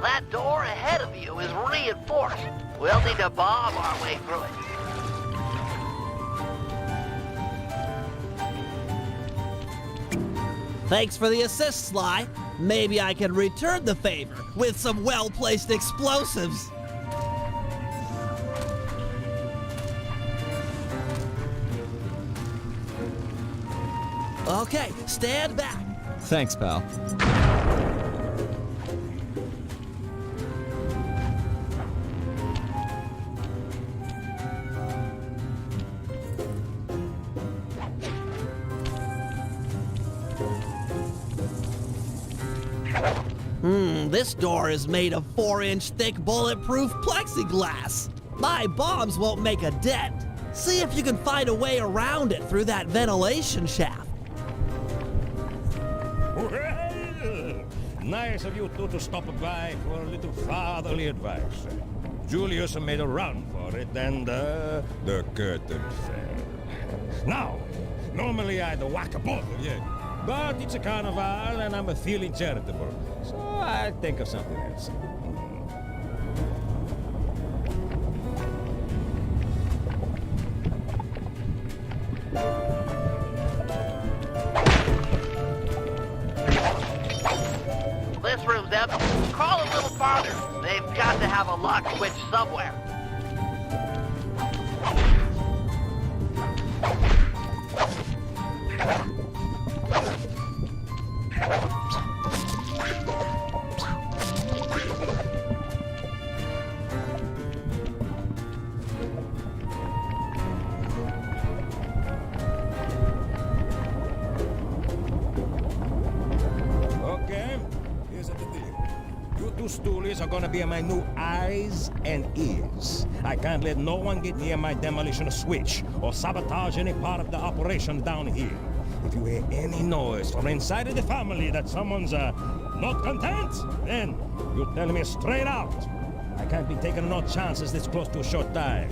That door ahead of you is reinforced. We'll need to bomb our way through it. Thanks for the assist, Sly. Maybe I can return the favor with some well-placed explosives. Okay, stand back. Thanks, pal. This door is made of 4-inch thick bulletproof plexiglass. My bombs won't make a dent. See if you can find a way around it through that ventilation shaft. Well, nice of you two to stop by for a little fatherly advice. Julius made a run for it, and the curtain fell. Now, normally I'd whack both of you, but it's a carnival and I'm feeling charitable, so I'll think of something else. This room's empty. Crawl a little farther. They've got to have a lock switch somewhere. Okay, here's the deal. You two stoolies are gonna be my new eyes and ears. I can't let no one get near my demolition switch or sabotage any part of the operation down here. If you hear any noise from inside of the family that someone's not content, then you tell me straight out. I can't be taking no chances this close to a short time.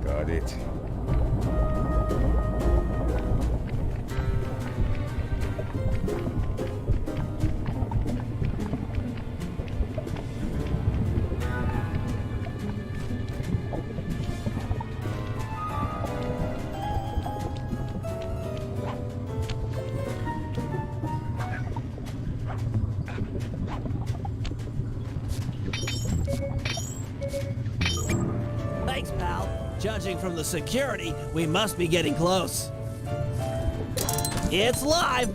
Got it. Thanks, pal. Judging from the security, we must be getting close. It's live!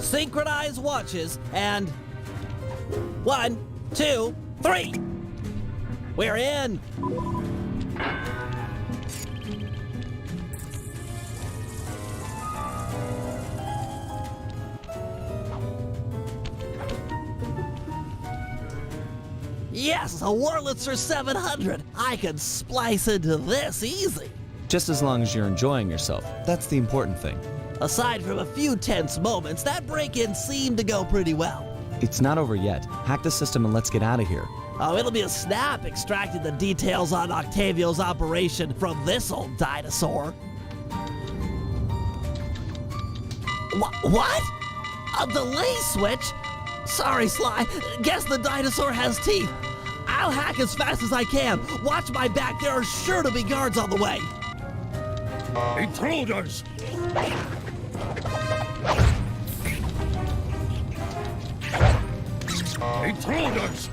Synchronize watches and 1, 2, 3. We're in. Yes, a Wurlitzer 700. I can splice into this easy. Just as long as you're enjoying yourself. That's the important thing. Aside from a few tense moments, that break-in seemed to go pretty well. It's not over yet. Hack the system and let's get out of here. Oh, it'll be a snap extracting the details on Octavio's operation from this old dinosaur. What? A delay switch? Sorry, Sly. Guess the dinosaur has teeth. I'll hack as fast as I can. Watch my back. There are sure to be guards on the way. Intruders! Intruders!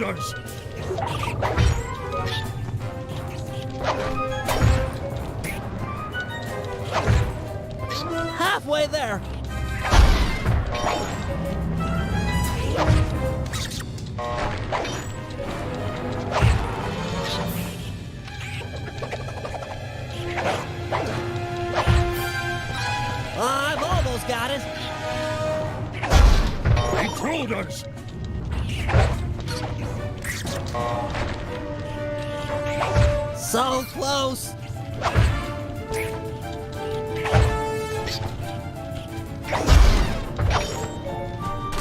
intruders! Halfway there. I've almost got it. Intruders! So close.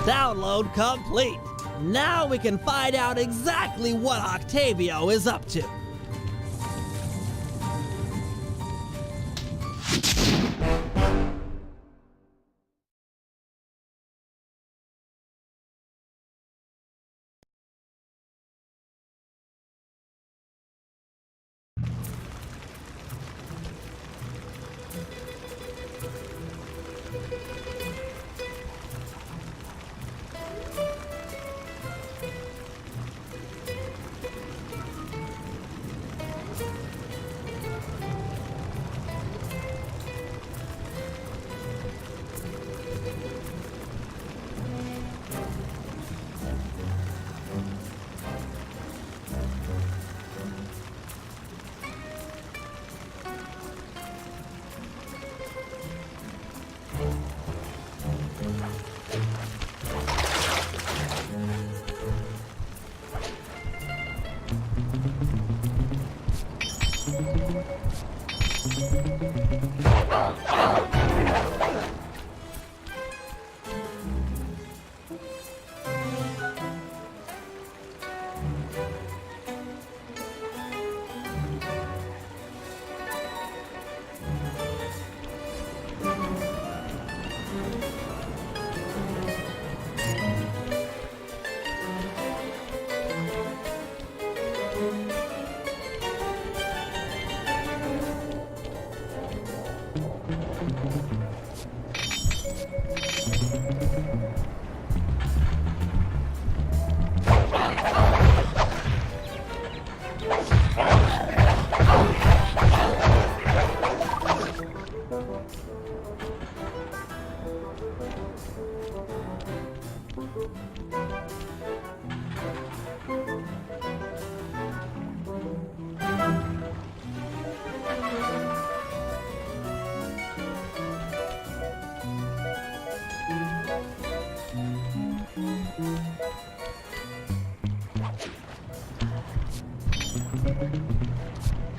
Download complete. Now we can find out exactly what Octavio is up to.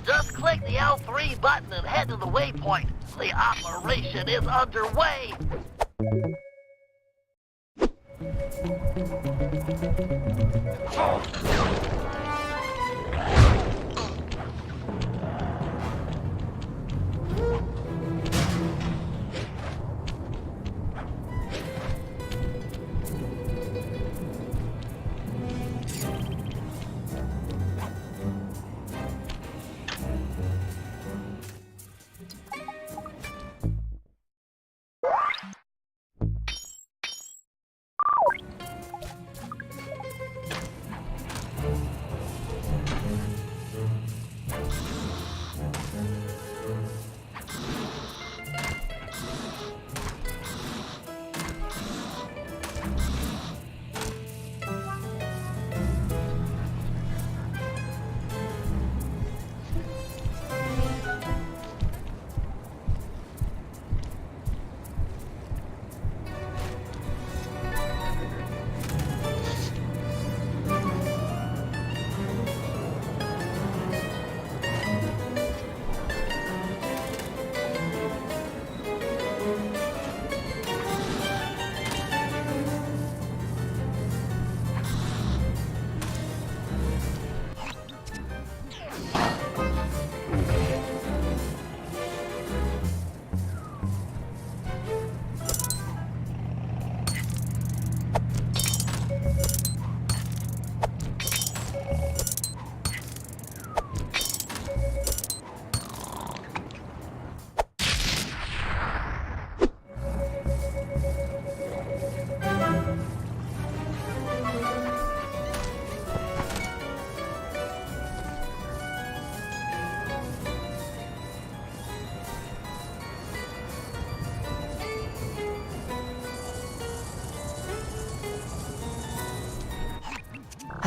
Just click the L3 button and head to the waypoint. The operation is underway.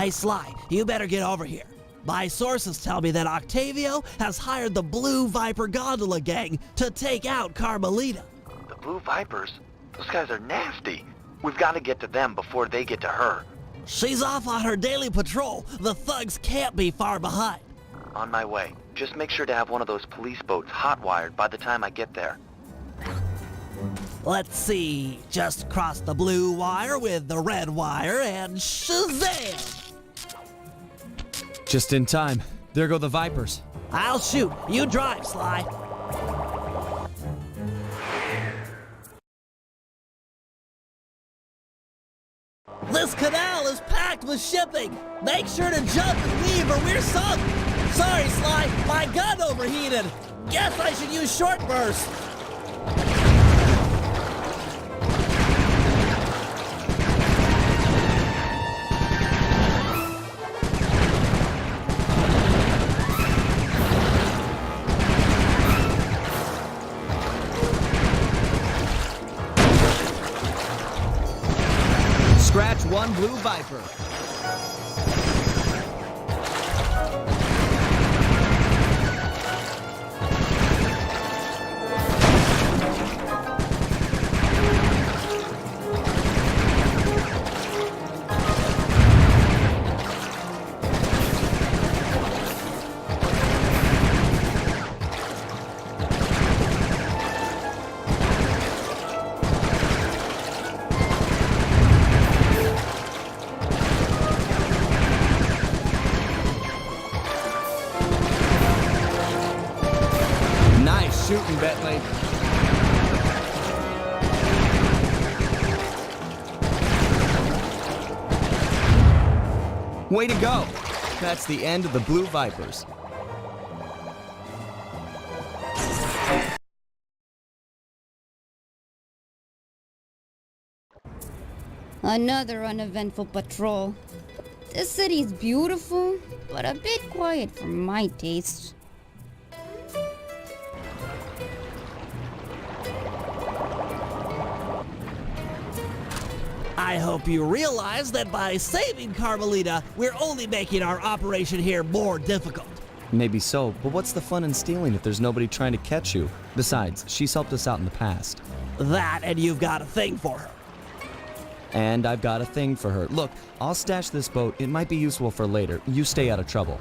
Hey, Sly, you better get over here. My sources tell me that Octavio has hired the Blue Viper Gondola gang to take out Carmelita. The Blue Vipers? Those guys are nasty. We've got to get to them before they get to her. She's off on her daily patrol. The thugs can't be far behind. On my way. Just make sure to have one of those police boats hot-wired by the time I get there. Let's see. Just cross the blue wire with the red wire and shazam! Just in time. There go the Vipers. I'll shoot. You drive, Sly. This canal is packed with shipping. Make sure to jump and leave or we're sunk. Sorry, Sly. My gun overheated. Guess I should use short burst. Scratch one Blue Viper. Nice shooting, Bentley. Way to go! That's the end of the Blue Vipers. Another uneventful patrol. This city's beautiful, but a bit quiet for my taste. I hope you realize that by saving Carmelita, we're only making our operation here more difficult. Maybe so, but what's the fun in stealing if there's nobody trying to catch you? Besides, she's helped us out in the past. That, and you've got a thing for her. And I've got a thing for her. Look, I'll stash this boat. It might be useful for later. You stay out of trouble.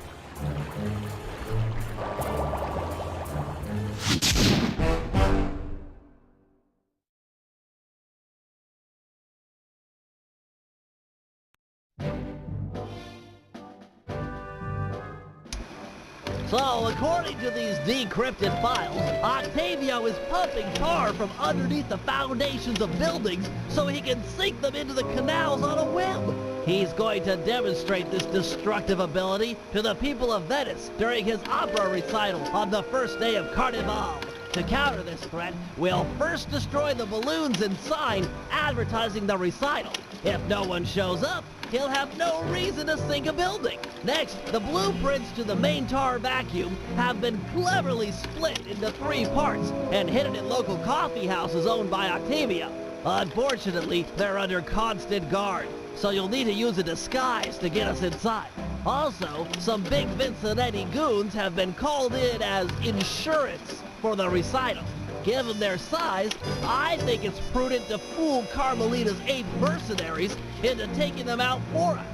So, according to these decrypted files, Octavio is pumping tar from underneath the foundations of buildings so he can sink them into the canals on a whim. He's going to demonstrate this destructive ability to the people of Venice during his opera recital on the first day of Carnival. To counter this threat, we'll first destroy the balloons and sign advertising the recital. If no one shows up, he'll have no reason to sink a building. Next, the blueprints to the main tar vacuum have been cleverly split into 3 parts and hidden in local coffee houses owned by Octavio. Unfortunately, they're under constant guard, so you'll need to use a disguise to get us inside. Also, some big Vincinetti goons have been called in as insurance for the recital. Given their size, I think it's prudent to fool Carmelita's 8 mercenaries into taking them out for us.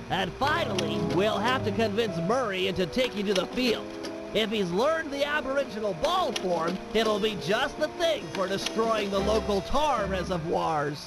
And finally, we'll have to convince Murray into taking to the field. If he's learned the aboriginal ball form, it'll be just the thing for destroying the local tar reservoirs.